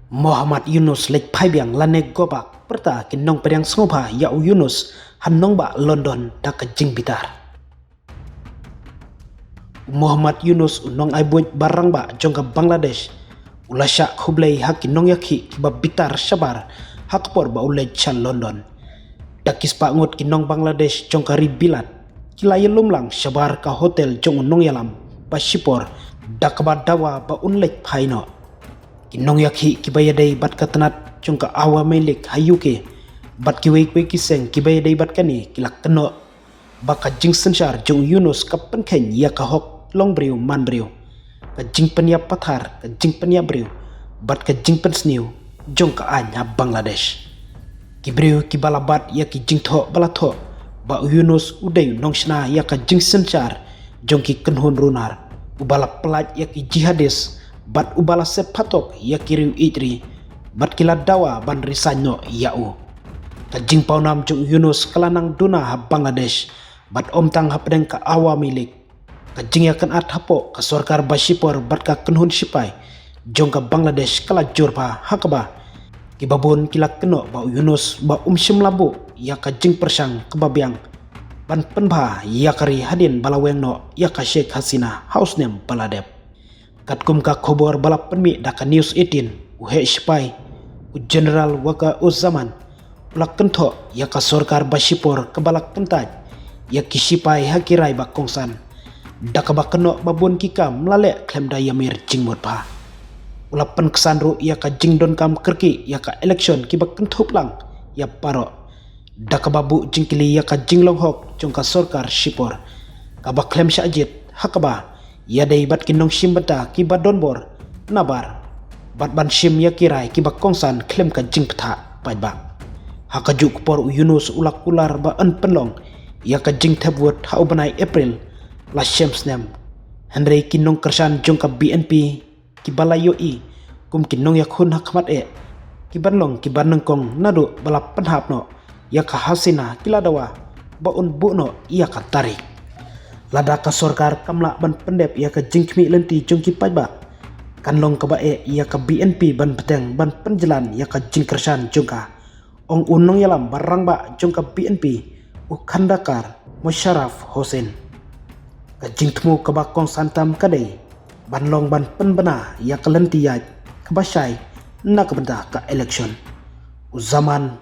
Muhammad Yunus lek phaibiang lanek gobak perta kinong pedang sngopha yau Yunus hannong ba London dak jing bitar. Muhammad Yunus unong ai buj barang ba jongka Bangladesh ulasha khublei hakinong yakhi kiba bitar sabar hakpor ba ulej chan London. Dakis pa ngot kinong Bangladesh jongka ribilat kilay lumlang sabar ka hotel jong unong yalam ba sipor dakba dawa ba unlej phaino. Kinong yakhi kibaya day bat katanat jongka awa melik hayuke bat kiwei kwe kiseng kibaya day bat kani kilak keno baka jing sensar jong Yunus kapan ken ya kahok long briu man briu ka jing penya pathar ka jing penya briu bat ka jing pen sniu jongka anya Bangladesh kibriu kibalabat ya ki jing tho balatho ba Yunus udai nongshna ya ka jing sensar jongki kenhun runar ubala pelaj ya ki jihadis bat ubala set patok ya kiriu itri bat kila dawa ban risanyo yau ka jing paunam jong Yunus kalanang duna ha Bangladesh bat omtang ha pedeng ka awa milik ka jing yakan at hapo ka sorkar basipor bat ka kenhun sipai jong ka Bangladesh kala jurpa hakaba kibabun kila keno ba Yunus ba sim labu ya ka jing persang kebabiang ban penba ya kari hadin balaweng no ya ka Sheikh Hasina house name baladep katkum ka khobor balap penmi daka news 18 uhe sipai u general waka u zaman ulak kentho ya ka sorkar basipor kebalak pentaj ya kisipai hakirai ba kongsan daka ba keno babun kikam lale klem da yamir jingmut pa ulap pen kesandru ya ka jingdon kam kerki ya ka election kibak kentho plang ya paro daka babu jingkili ya ka jinglong hok jongka sorkar sipor ka ba klem syajit hakaba ya day bat kinong simbata kiba donbor nabar bat ban sim ya kirai kiba kongsan klem ka jing ptha paibak hakaju kupor Yunus ulak ular ba an penlong ya ka jing tabwot ha ubanai April la shemsnem Henry kinong kersan jongka BNP kibala yoi kum kinong yak hun hakmat kibanlong kibaneng kong nadu balap penhap no ya ka Hasina kiladawa ba un bu no ya ka tarik lada ka sorkar kamla ban pendep ya ka jingkmi lenti jongki pajba kanlong ka bae ya ka BNP ban peteng ban penjelan ya ka jingkersan jongka ong unong yalam barang ba jongka BNP u khandakar Musharraf Hossain ka jingtmu ka ba kong santam kadai banlong ban penbena ya ka lenti ya ka basai nak benda ka election u zaman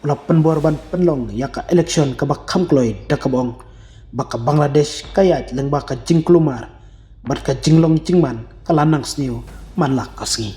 ulap penbor ban penlong ya ka election ka ba khamkloi dakabong baka Bangladesh kayat leng baka jing klumar bat ka jinglong jingman kalanang sniu manlak kasngi